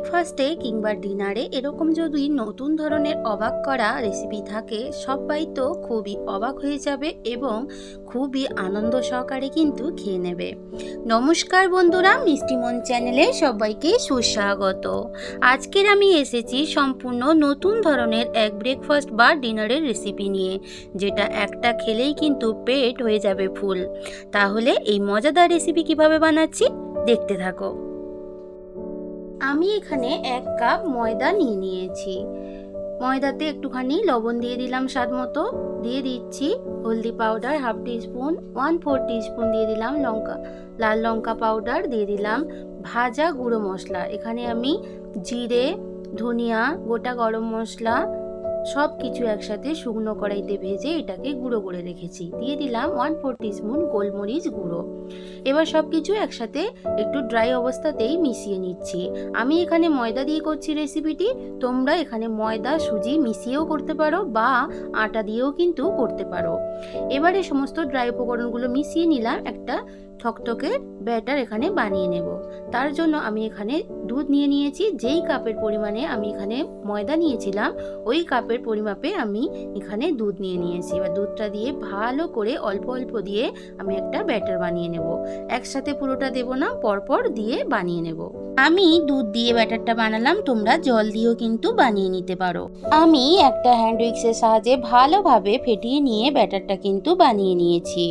ব্রেকফাস্টে কিংবা ডিনারে এরকম যদি নতুন ধরনের অবাক করা রেসিপি থাকে, সবাই তো খুবই অবাক হয়ে যাবে এবং খুবই আনন্দ সহকারে কিন্তু খেয়ে নেবে। নমস্কার বন্ধুরা, মিষ্টিমন চ্যানেলে সবাইকে সুস্বাগত। আজকের আমি এসেছি সম্পূর্ণ নতুন ধরনের এক ব্রেকফাস্ট বা ডিনারের রেসিপি নিয়ে, যেটা একটা খেলেই কিন্তু পেট হয়ে যাবে ফুল। তাহলে এই মজাদার রেসিপি কিভাবে বানাচ্ছি দেখতে থাকো। আমি এখানে 1 কাপ ময়দা নিয়ে নিয়েছি। ময়দাতে একটুখানি লবণ দিয়ে দিলাম স্বাদ মতো, দিয়ে দিচ্ছি হলদি পাউডার হাফ টিস্পুন, 1/4 টিস্পুন দিয়ে দিলাম লাল লঙ্কা পাউডার, দিয়ে দিলাম ভাজা গুঁড়ো মশলা। এখানে আমি জিরে, ধনিয়া, গোটা গরম মশলা সব কিছু একসাথে শুকনো কড়াইতে ভেজে এটাকে গুঁড়ো করে রেখেছি। দিয়ে দিলাম 1/4 টিস্পুন গোলমরিচ গুঁড়ো। এবার সব কিছু একসাথে একটু ড্রাই অবস্থাতেই মিশিয়ে নিচ্ছি। আমি এখানে ময়দা দিয়ে করছি রেসিপিটি, তোমরা এখানে ময়দা সুজি মিশিয়েও করতে পারো বা আটা দিয়েও কিন্তু করতে পারো। এবারে সমস্ত ড্রাই উপকরণগুলো মিশিয়ে নিলাম, একটা থকথকে ব্যাটার এখানে বানিয়ে নেব। তার জন্য আমি এখানে দুধ নিয়ে নিয়েছি। যেই কাপের পরিমাণে আমি এখানে ময়দা নিয়েছিলাম ওই কাপের পরিমাপে আমি এখানে দুধ নিয়ে নিয়েছি। এবার দুধটা দিয়ে ভালো করে অল্প অল্প দিয়ে আমি একটা ব্যাটার বানিয়ে নেব। একসাথে পুরোটা দেব না, পরপর দিয়ে বানিয়ে নেব। আমি দুধ দিয়ে ব্যাটারটা বানালাম, তোমরা জল দিয়েও কিন্তু বানিয়ে নিতে পারো। আমি একটা হ্যান্ড উইক্সের সাহায্যে ভালোভাবে ফেটিয়ে নিয়ে ব্যাটারটা কিন্তু বানিয়ে নিয়েছি।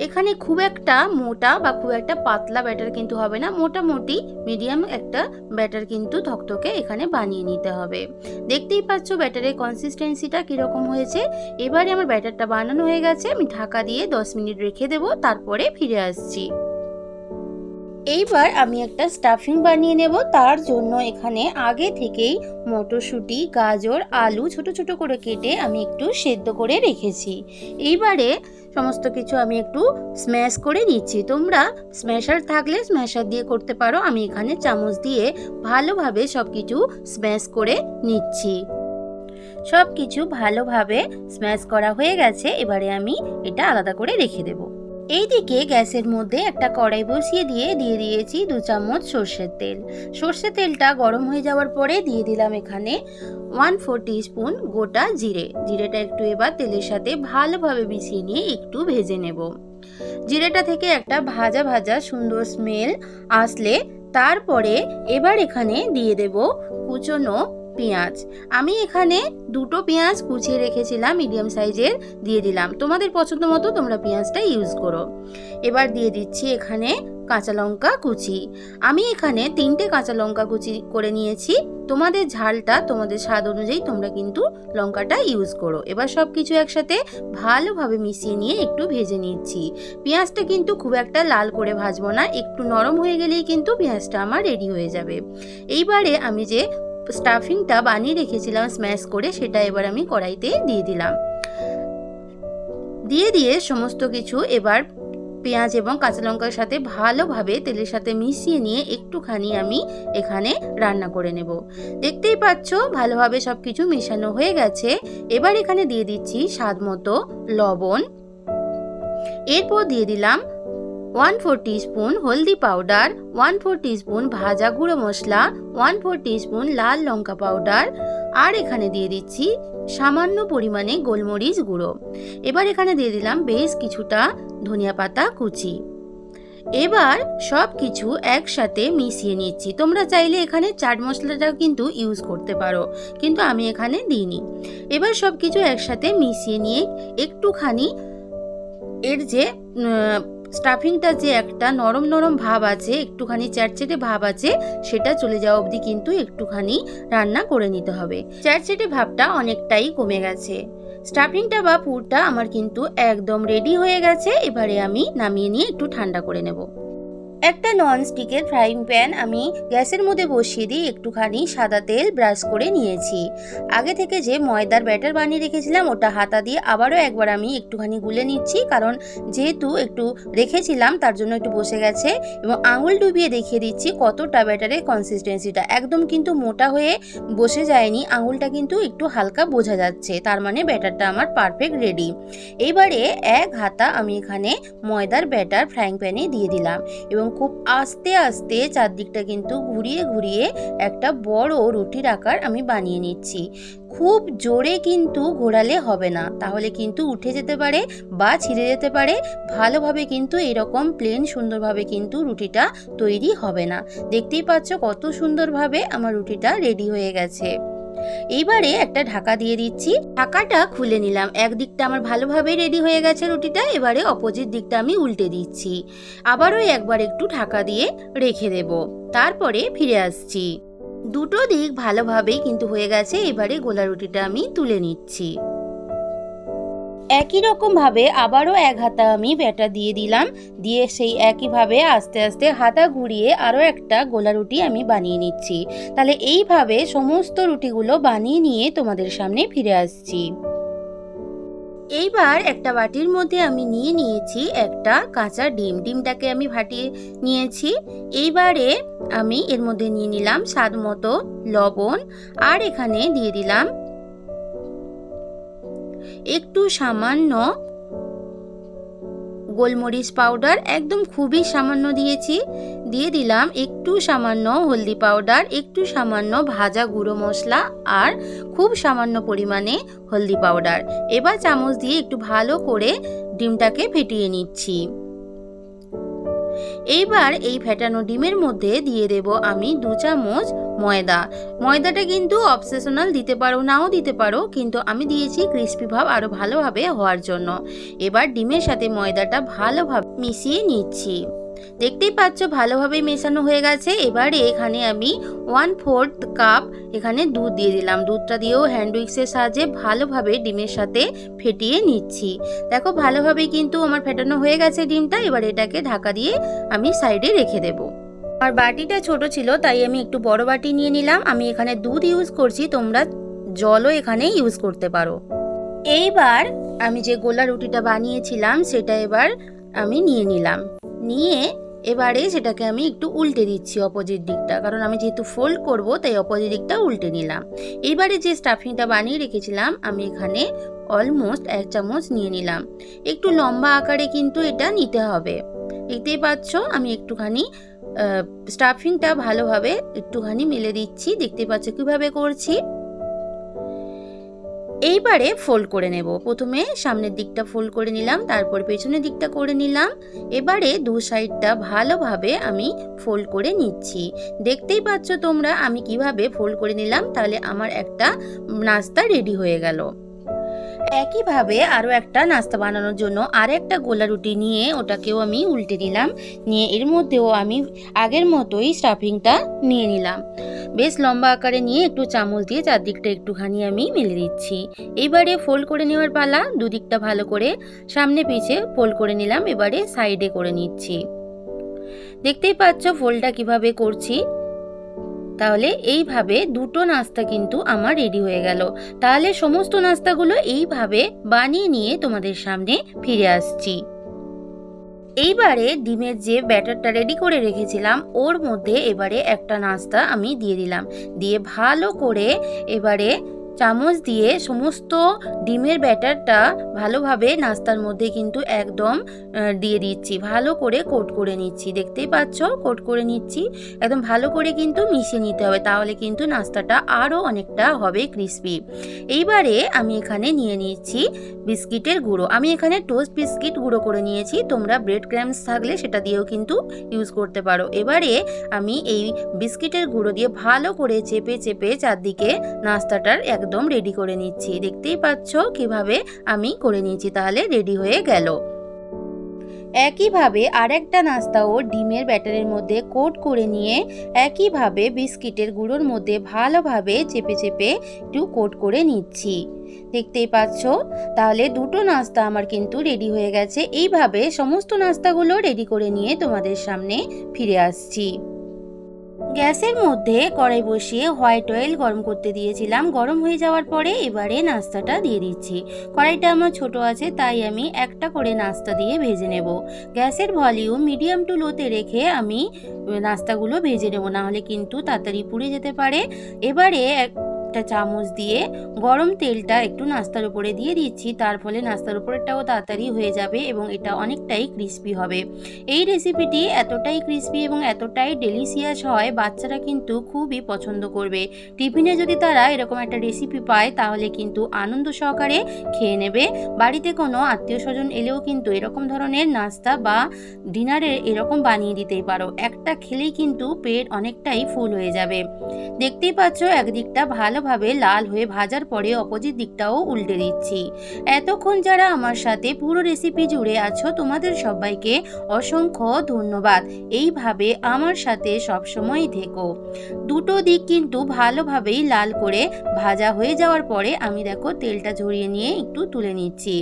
এখানে খুব একটা মোটা বা খুব একটা পাতলা ব্যাটার কিন্তু হবে না, মোটামুটি মিডিয়াম একটা ব্যাটার কিন্তু থকথকে এখানে বানিয়ে নিতে হবে। দেখতেই পাচ্ছ ব্যাটারের কনসিস্টেন্সিটা কিরকম হয়েছে। এবারে আমার ব্যাটারটা বানানো হয়ে গেছে, আমি ঢাকা দিয়ে 10 মিনিট রেখে দেব, তারপরে ফিরে আসছি। এইবার আমি একটা স্টাফিং বানিয়ে নেব। তার জন্য এখানে আগে থেকেই মটরশুঁটি, গাজর, আলু ছোট ছোট করে কেটে আমি একটু সেদ্ধ করে রেখেছি। এইবারে সমস্ত কিছু আমি একটু স্ম্যাশ করে নিচ্ছি। তোমরা স্ম্যাশার থাকলে স্ম্যাশার দিয়ে করতে পারো। আমি এখানে চামচ দিয়ে ভালোভাবে সব কিছু স্ম্যাশ করে নিচ্ছি। সব কিছু ভালোভাবে স্ম্যাশ করা হয়ে গেছে। এবারে আমি এটা আলাদা করে রেখে দেব। এইদিকে গ্যাসের মধ্যে একটা কড়াই বসিয়ে দিয়ে দিয়েছি 2 চামচ সর্ষের তেল। সর্ষের তেলটা গরম হয়ে যাওয়ার পরে দিয়ে দিলাম এখানে 1/4 টিস্পুন গোটা জিরে। জিরেটা একটু এবার তেলের সাথে ভালোভাবে মিশিয়ে নিয়ে একটু ভেজে নেব। জিরেটা থেকে একটা ভাজা ভাজা সুন্দর স্মেল আসলে তারপরে এবার এখানে দিয়ে দেব কুচনো পেঁয়াজ। আমি এখানে 2টো পেঁয়াজ কুচিয়ে রেখেছিলাম, মিডিয়াম সাইজের, দিয়ে দিলাম। তোমাদের পছন্দ মতো তোমরা পেঁয়াজটা ইউজ করো। এবার দিয়ে দিচ্ছি এখানে কাঁচা লঙ্কা কুচি। আমি এখানে 3টে কাঁচা লঙ্কা কুচি করে নিয়েছি। তোমাদের ঝালটা তোমাদের স্বাদ অনুযায়ী তোমরা কিন্তু লঙ্কাটা ইউজ করো। এবার সব কিছু একসাথে ভালোভাবে মিশিয়ে নিয়ে একটু ভেজে নিচ্ছি। পেঁয়াজটা কিন্তু খুব একটা লাল করে ভাজবো না, একটু নরম হয়ে গেলেই কিন্তু পেঁয়াজটা আমার রেডি হয়ে যাবে। এইবারে আমি যে স্টাফিংটা বানিয়ে রেখেছিলাম স্ম্যাশ করে, সেটা এবার আমি কড়াইতে দিয়ে দিলাম। দিয়ে সমস্ত কিছু এবার পেঁয়াজ এবং কাঁচা লঙ্কার সাথে ভালোভাবে তেলের সাথে মিশিয়ে নিয়ে একটুখানি আমি এখানে রান্না করে নেব। দেখতেই পাচ্ছ ভালোভাবে সবকিছু মেশানো হয়ে গেছে। এবার এখানে দিয়ে দিচ্ছি স্বাদ মতো লবণ। এরপর দিয়ে দিলাম 1/4 টিস্পুন হলদি পাউডার, 1/4 টিস্পুন ভাজা গুঁড়ো মশলা, 1/4 টিস্পুন লাল লঙ্কা পাউডার, আর এখানে দিয়ে দিচ্ছি সামান্য পরিমাণে গোলমরিচ গুঁড়ো। এবার এখানে দিয়ে দিলাম বেশ কিছুটা ধনিয়া পাতা কুচি। এবার সব কিছু একসাথে মিশিয়ে নিচ্ছি। তোমরা চাইলে এখানে চাট মশলাটাও কিন্তু ইউজ করতে পারো, কিন্তু আমি এখানে দিইনি। এবার সব কিছু একসাথে মিশিয়ে নিয়ে একটুখানি এর যে স্টাফিংটা যে একটা নরম নরম ভাব আছে, একটুখানি চ্যাটচেটে ভাব আছে, সেটা চলে যাওয়া অবধি কিন্তু একটুখানি রান্না করে নিতে হবে। চ্যাটচেটে ভাবটা অনেকটাই কমে গেছে। স্টাফিংটা বা পুরটা আমার কিন্তু একদম রেডি হয়ে গেছে। এবারে আমি নামিয়ে নিয়ে একটু ঠান্ডা করে নেব। একটা ননস্টিকের ফ্রাইং প্যান আমি গ্যাসের মধ্যে বসিয়ে দিয়ে একটুখানি সাদা তেল ব্রাশ করে নিয়েছি। আগে থেকে যে ময়দার ব্যাটার বানিয়ে রেখেছিলাম ওটা হাতা দিয়ে আবারও একবার আমি একটুখানি গুলে নিচ্ছি, কারণ যেহেতু একটু রেখেছিলাম তার জন্য একটু বসে গেছে। এবং আঙুল ডুবিয়ে দেখিয়ে দিচ্ছি কতটা ব্যাটারের কনসিস্টেন্সিটা, একদম কিন্তু মোটা হয়ে বসে যায়নি, আঙুলটা কিন্তু একটু হালকা বোঝা যাচ্ছে, তার মানে ব্যাটারটা আমার পারফেক্ট রেডি। এইবারে 1 হাতা আমি এখানে ময়দার ব্যাটার ফ্রাইং প্যানে দিয়ে দিলাম এবং খুব আস্তে আস্তে চারদিকটা কিন্তু ঘুরিয়ে ঘুরিয়ে একটা বড় রুটির আকার আমি বানিয়ে নিচ্ছি। খুব জোরে কিন্তু ঘোরালে হবে না, তাহলে কিন্তু উঠে যেতে পারে বা ছিঁড়ে যেতে পারে। ভালোভাবে কিন্তু এরকম প্লেন সুন্দরভাবে কিন্তু রুটিটা তৈরি হবে না। দেখতেই পাচ্ছ কত সুন্দরভাবে আমার রুটিটা রেডি হয়ে গেছে। এইবারে একটা ঢাকা দিয়ে দিচ্ছি। ঢাকাটা খুলে নিলাম। একদিকটা আমার ভালোভাবে রেডি হয়ে গেছে রুটিটা। এবারে অপোজিট দিকটা আমি উল্টে দিচ্ছি। আবারও একবার একটু ঢাকা দিয়ে রেখে দেব, তারপরে ফিরে আসছি। দুটো দিক ভালোভাবেই কিন্তু হয়ে গেছে। এবারে গোলা রুটিটা আমি তুলে নিচ্ছি। একই রকম ভাবে আবারও এক হাতা আমি ব্যাটার দিয়ে দিলাম, দিয়ে সেই একইভাবে আস্তে আস্তে হাতা ঘুরিয়ে আরও একটা গোলা রুটি আমি বানিয়ে নিচ্ছি। তাহলে এইভাবে সমস্ত রুটিগুলো বানিয়ে নিয়ে তোমাদের সামনে ফিরে আসছি। এইবার একটা বাটির মধ্যে আমি নিয়ে নিয়েছি একটা কাঁচা ডিম। ডিমটাকে আমি ফাটিয়ে নিয়েছি। এইবারে আমি এর মধ্যে নিয়ে নিলাম স্বাদ মতো লবণ, আর এখানে দিয়ে দিলাম একটু সামান্য গোলমরিচ পাউডার, একদম খুবই সামান্য দিয়েছি। দিয়ে দিলাম একটু সামান্য হলদি পাউডার, একটু সামান্য ভাজা গুঁড়ো মশলা, আর খুব সামান্য পরিমাণে হলদি পাউডার। এবার চামচ দিয়ে একটু ভালো করে ডিমটাকে ফেটিয়ে নিচ্ছি। এইবার এই ফেটানো ডিমের মধ্যে দিয়ে দেব আমি 2 চামচ ময়দা। ময়দাটা কিন্তু অপশনাল, দিতে পারো নাও দিতে পারো, কিন্তু আমি দিয়েছি ক্রিস্পি ভাব আরো ভালোভাবে হওয়ার জন্য। এবার ডিমের সাথে ময়দাটা ভালোভাবে মিশিয়ে নিচ্ছি। দেখতেই পাচ্ছ ভালোভাবে মেশানো হয়ে গেছে। এবারে এখানে আমি 1/4 কাপ এখানে দুধ দিয়ে দিলাম। দুধটা দিয়েও হ্যান্ড উইক্সের সাহায্যে ভালোভাবে ডিমের সাথে ফেটিয়ে নিচ্ছি। দেখো ভালোভাবে কিন্তু আমার ফেটানো হয়ে গেছে ডিমটা। এবার এটাকে ঢাকা দিয়ে আমি সাইডে রেখে দেব। আর বাটিটা ছোট ছিল তাই আমি একটু বড় বাটি নিয়ে নিলাম। আমি এখানে দুধ ইউজ করছি, তোমরা জলও এখানে ইউজ করতে পারো। এইবার আমি যে গোলা রুটিটা বানিয়েছিলাম সেটা এবার আমি নিয়ে নিলাম। নিয়ে এবারে সেটাকে আমি একটু উল্টে দিচ্ছি অপোজিট দিকটা, কারণ আমি যেহেতু ফোল্ড করব তাই অপোজিট দিকটা উল্টে নিলাম। এইবারে যে স্টাফিংটা বানিয়ে রেখেছিলাম আমি এখানে অলমোস্ট 1 চামচ নিয়ে নিলাম। একটু লম্বা আকারে কিন্তু এটা নিতে হবে। দেখতেই পাচ্ছ আমি একটুখানি স্টাফিংটা ভালোভাবে একটুখানি মেলে দিচ্ছি। দেখতে পাচ্ছ কিভাবে করছি। এইবারে ফোল্ড করে নেব। প্রথমে সামনের দিকটা ফোল্ড করে নিলাম, তারপর পেছনের দিকটা করে নিলাম। এবারে দু সাইডটা ভালোভাবে আমি ফোল্ড করে নিচ্ছি। দেখতেই পাচ্ছ তোমরা আমি কিভাবে ফোল্ড করে নিলাম। তাহলে আমার একটা নাস্তা রেডি হয়ে গেল। একইভাবে আরও একটা নাস্তা বানানোর জন্য আর একটা গোলা রুটি নিয়ে ওটাকেও আমি উল্টে নিলাম। নিয়ে এর মধ্যেও আমি আগের মতোই স্টাফিংটা নিয়ে নিলাম। বেশ লম্বা আকারে নিয়ে একটু চামচ দিয়ে চারদিকটা একটুখানি আমি মেলে দিচ্ছি। এইবারে ফোল্ড করে নেওয়ার পালা। দুদিকটা ভালো করে সামনে পিছে ফোল্ড করে নিলাম। এবারে সাইডে করে নিচ্ছি। দেখতেই পাচ্ছ ফোল্ডটা কিভাবে করছি। তাহলে এইভাবে দুটো নাস্তা কিন্তু আমার রেডি হয়ে গেল। তাহলে সমস্ত নাস্তাগুলো এইভাবে বানিয়ে নিয়ে তোমাদের সামনে ফিরে আসছি। এইবারে ডিমের যে ব্যাটারটা রেডি করে রেখেছিলাম ওর মধ্যে এবারে একটা নাস্তা আমি দিয়ে দিলাম। দিয়ে ভালো করে এবারে চামচ দিয়ে সমস্ত ডিমের ব্যাটারটা ভালোভাবে নাস্তার মধ্যে কিন্তু একদম দিয়ে দিচ্ছি। ভালো করে কোট করে নিচ্ছি। দেখতেই পাচ্ছ কোট করে নিচ্ছি। একদম ভালো করে কিন্তু মিশিয়ে নিতে হবে, তাহলে কিন্তু নাস্তাটা আরও অনেকটা হবে ক্রিস্পি। এইবারে আমি এখানে নিয়ে নিচ্ছি বিস্কিটের গুঁড়ো। আমি এখানে টোস্ট বিস্কিট গুঁড়ো করে নিয়েছি। তোমরা ব্রেড ক্রাম্বস থাকলে সেটা দিয়েও কিন্তু ইউজ করতে পারো। এবারে আমি এই বিস্কিটের গুঁড়ো দিয়ে ভালো করে চেপে চেপে চারদিকে নাস্তাটার একদম রেডি করে নিচ্ছি। দেখতেই পাচ্ছ কিভাবে আমি করে নিয়েছি। তাহলে রেডি হয়ে গেল। একইভাবে আরেকটা নাস্তাও ডিমের ব্যাটারের মধ্যে কোট করে নিয়ে একইভাবে বিস্কিটের গুঁড়োর মধ্যে ভালোভাবে চেপে চেপে একটু কোট করে নিচ্ছি। দেখতেই পাচ্ছ। তাহলে দুটো নাস্তা আমার কিন্তু রেডি হয়ে গেছে। এইভাবে সমস্ত নাস্তাগুলো রেডি করে নিয়ে তোমাদের সামনে ফিরে আসছি। গ্যাসের মধ্যে কড়াই বসিয়ে হোয়াইট অয়েল গরম করতে দিয়েছিলাম। গরম হয়ে যাওয়ার পরে এবারে নাস্তাটা দিয়ে দিচ্ছি। কড়াইটা আমার ছোট আছে তাই আমি একটা করে নাস্তা দিয়ে ভেজে নেব। গ্যাসের ভলিউম মিডিয়াম টু লোতে রেখে আমি নাস্তাগুলো ভেজে নেব, নাহলে কিন্তু তাড়াতাড়ি পুড়ে যেতে পারে। এবারে একটা চামচ দিয়ে গরম তেলটা একটু নাস্তার উপরে দিয়ে দিচ্ছি, তার ফলে নাস্তার উপরেরটাও তাড়াতাড়ি হয়ে যাবে এবং এটা অনেকটাই ক্রিস্পি হবে। এই রেসিপিটি এতটাই ক্রিস্পি এবং এতটাই ডেলিশিয়াস হয়, বাচ্চারা কিন্তু খুবই পছন্দ করবে। টিফিনে যদি তারা এরকম একটা রেসিপি পায় তাহলে কিন্তু আনন্দ সহকারে খেয়ে নেবে। বাড়িতে কোনো আত্মীয় স্বজন এলেও কিন্তু এরকম ধরনের নাস্তা বা ডিনারে এরকম বানিয়ে দিতেই পারো, একটা খেলেই কিন্তু পেট অনেকটাই ফুল হয়ে যাবে। দেখতেই পাচ্ছ একদিকটা ভালোভাবে লাল হয়ে ভাজার পরে অপোজিট দিকটাও উল্টে দিচ্ছি। এতক্ষণ যারা আমার সাথে পুরো রেসিপি জুড়ে আছো তোমাদের সবাইকে অসংখ্য ধন্যবাদ। এইভাবে আমার সাথে সবসময় থেকো। দুটো দিক কিন্তু ভালোভাবেই লাল করে ভাজা হয়ে যাওয়ার পরে আমি দেখো তেলটা ঝরিয়ে নিয়ে একটু তুলে নিচ্ছি।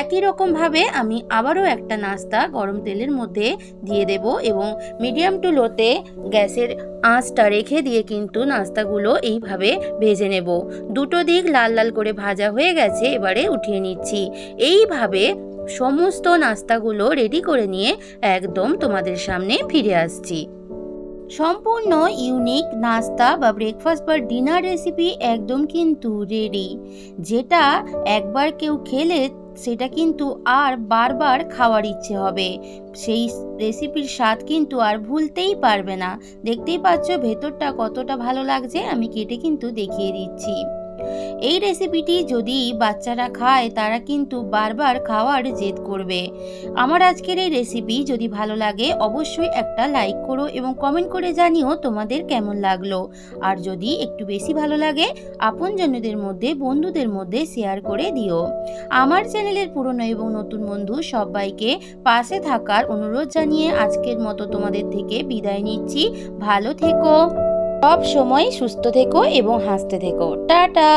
একই রকম ভাবে আমি আবারও একটা নাস্তা গরম তেলের মধ্যে দিয়ে দেব এবং মিডিয়াম টু লোতে গ্যাসের আঁচটা রেখে দিয়ে কিন্তু নাস্তাগুলো এইভাবে ভেজে নেব। দুটো দিক লাল লাল করে ভাজা হয়ে গেছে, এবারে উঠিয়ে নিচ্ছি। এইভাবে সমস্ত নাস্তাগুলো রেডি করে নিয়ে একদম তোমাদের সামনে ফিরে আসছি। সম্পূর্ণ ইউনিক নাস্তা বা ব্রেকফাস্ট বা ডিনার রেসিপি একদম কিন্তু রেডি, যেটা একবার কেউ খেলে সেটা কিন্তু আর বারবার খাওয়ার ইচ্ছে হবে। সেই রেসিপির স্বাদ কিন্তু আর ভুলতেই পারবে না। দেখতেই পাচ্ছ ভেতরটা কতটা ভালো লাগছে, আমি কেটে কিন্তু দেখিয়ে দিচ্ছি। এই রেসিপিটি যদি বাচ্চারা খায় তারা কিন্তু বারবার খাওয়ার জেদ করবে। আমার আজকের এই রেসিপি যদি ভালো লাগে অবশ্যই একটা লাইক করো এবং কমেন্ট করে জানিও তোমাদের কেমন লাগলো। আর যদি একটু বেশি ভালো লাগে আপনজনদের মধ্যে বন্ধুদের মধ্যে শেয়ার করে দিও। আমার চ্যানেলের পুরনো এবং নতুন বন্ধু সবাইকে পাশে থাকার অনুরোধ জানিয়ে আজকের মতো তোমাদের থেকে বিদায় নিচ্ছি। ভালো থেকো, সব সময় সুস্থ থেকো এবং হাসতে থেকো। টাটা।